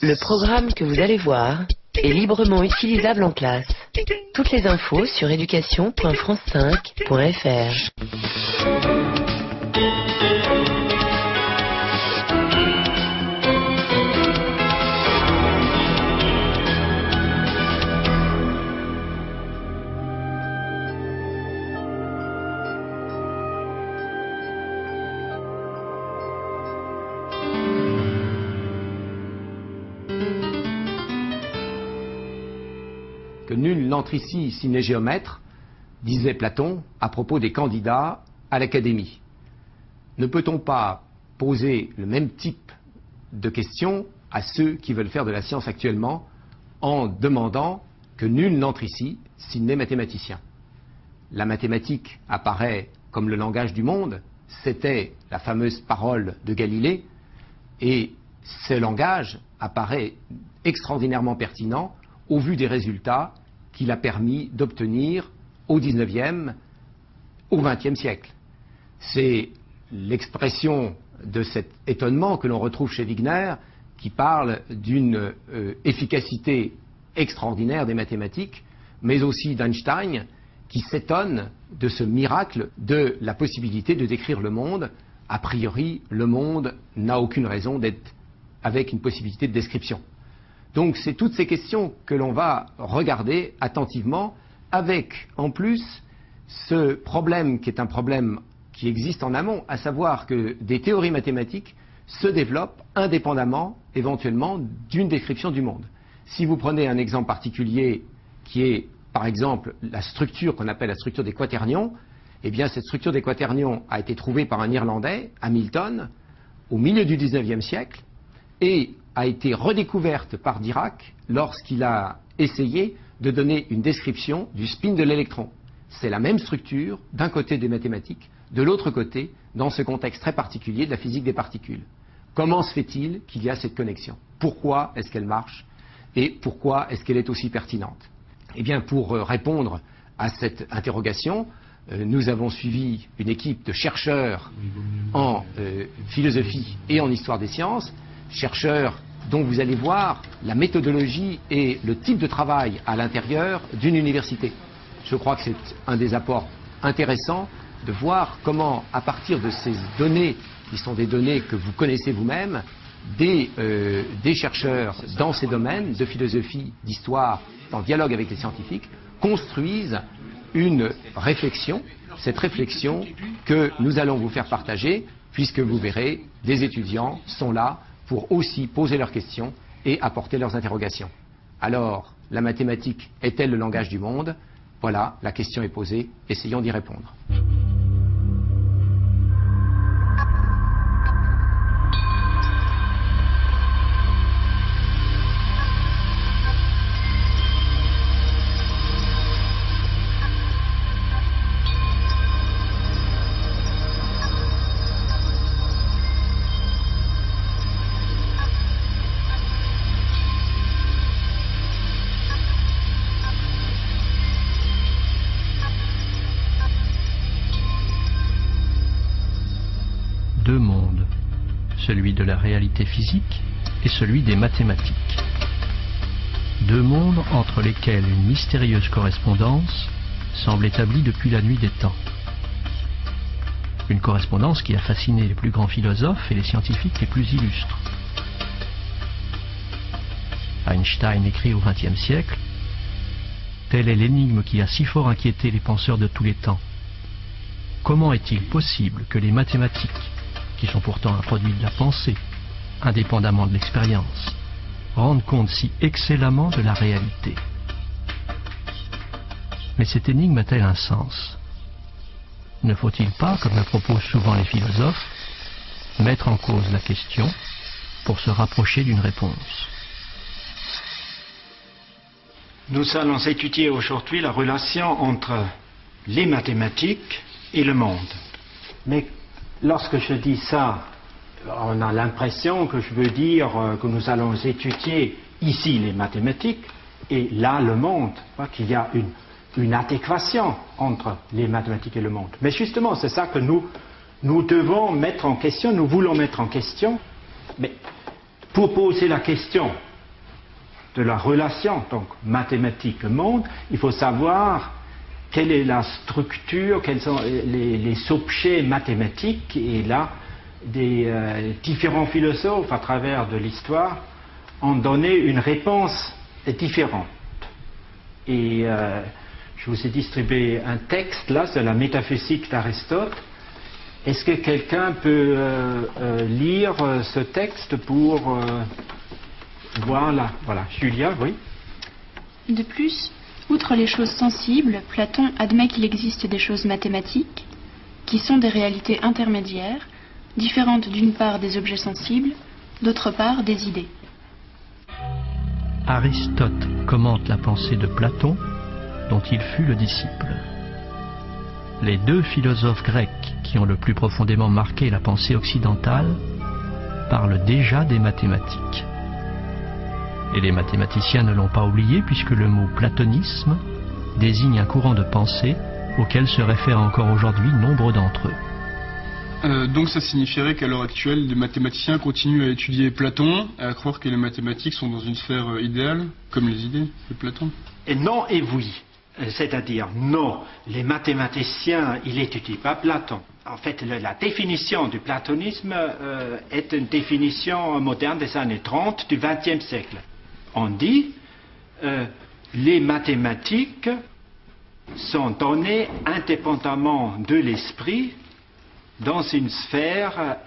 Le programme que vous allez voir est librement utilisable en classe. Toutes les infos sur éducation.france5.fr. Que nul n'entre ici s'il n'est géomètre, disait Platon à propos des candidats à l'académie. Ne peut-on pas poser le même type de questions à ceux qui veulent faire de la science actuellement en demandant que nul n'entre ici s'il n'est mathématicien? La mathématique apparaît comme le langage du monde, c'était la fameuse parole de Galilée, et ce langage apparaît extraordinairement pertinent au vu des résultats qu'il a permis d'obtenir au XIXe, au XXe siècle. C'est l'expression de cet étonnement que l'on retrouve chez Wigner, qui parle d'une efficacité extraordinaire des mathématiques, mais aussi d'Einstein, qui s'étonne de ce miracle de la possibilité de décrire le monde. A priori, le monde n'a aucune raison d'être avec une possibilité de description. Donc c'est toutes ces questions que l'on va regarder attentivement, avec en plus ce problème qui est un problème qui existe en amont, à savoir que des théories mathématiques se développent indépendamment, éventuellement, d'une description du monde. Si vous prenez un exemple particulier qui est, par exemple, la structure qu'on appelle la structure des quaternions, eh bien cette structure des quaternions a été trouvée par un Irlandais, Hamilton, au milieu du XIXe siècle, et a été redécouverte par Dirac lorsqu'il a essayé de donner une description du spin de l'électron. C'est la même structure d'un côté des mathématiques, de l'autre côté, dans ce contexte très particulier de la physique des particules. Comment se fait-il qu'il y a cette connexion? Pourquoi est-ce qu'elle marche? Et pourquoi est-ce qu'elle est aussi pertinente? Eh bien, pour répondre à cette interrogation, nous avons suivi une équipe de chercheurs en philosophie et en histoire des sciences, chercheurs dont vous allez voir la méthodologie et le type de travail à l'intérieur d'une université. Je crois que c'est un des apports intéressants de voir comment, à partir de ces données, qui sont des données que vous connaissez vous-même, des chercheurs dans ces domaines de philosophie, d'histoire, en dialogue avec les scientifiques, construisent une réflexion, cette réflexion que nous allons vous faire partager, puisque vous verrez, des étudiants sont là pour aussi poser leurs questions et apporter leurs interrogations. Alors, la mathématique est-elle le langage du monde? Voilà, la question est posée, essayons d'y répondre. Deux mondes, celui de la réalité physique et celui des mathématiques. Deux mondes entre lesquels une mystérieuse correspondance semble établie depuis la nuit des temps. Une correspondance qui a fasciné les plus grands philosophes et les scientifiques les plus illustres. Einstein écrit au XXe siècle: telle est l'énigme qui a si fort inquiété les penseurs de tous les temps. Comment est-il possible que les mathématiques, qui sont pourtant un produit de la pensée, indépendamment de l'expérience, rendent compte si excellemment de la réalité? Mais cette énigme a-t-elle un sens? Ne faut-il pas, comme le proposent souvent les philosophes, mettre en cause la question pour se rapprocher d'une réponse? Nous allons étudier aujourd'hui la relation entre les mathématiques et le monde. Mais lorsque je dis ça, on a l'impression que je veux dire que nous allons étudier ici les mathématiques et là le monde, qu'il y a une adéquation entre les mathématiques et le monde. Mais justement, c'est ça que nous devons mettre en question, nous voulons mettre en question. Mais pour poser la question, de la relation, donc mathématique-monde, il faut savoir quelle est la structure, quels sont les objets mathématiques. Et là, des différents philosophes à travers de l'histoire ont donné une réponse différente. Et je vous ai distribué un texte là, c'est la métaphysique d'Aristote. Est-ce que quelqu'un peut lire ce texte pour voir là? Voilà, Julia, oui. De plus, outre les choses sensibles, Platon admet qu'il existe des choses mathématiques, qui sont des réalités intermédiaires, différentes d'une part des objets sensibles, d'autre part des idées. Aristote commente la pensée de Platon, dont il fut le disciple. Les deux philosophes grecs qui ont le plus profondément marqué la pensée occidentale parlent déjà des mathématiques. Et les mathématiciens ne l'ont pas oublié puisque le mot platonisme désigne un courant de pensée auquel se réfèrent encore aujourd'hui nombre d'entre eux. Donc ça signifierait qu'à l'heure actuelle, les mathématiciens continuent à étudier Platon et à croire que les mathématiques sont dans une sphère idéale, comme les idées de Platon? Et non et oui. C'est-à-dire, non, les mathématiciens, ils n'étudient pas Platon. En fait, la définition du platonisme est une définition moderne des années 30 du XXe siècle. On dit, les mathématiques sont données indépendamment de l'esprit dans une sphère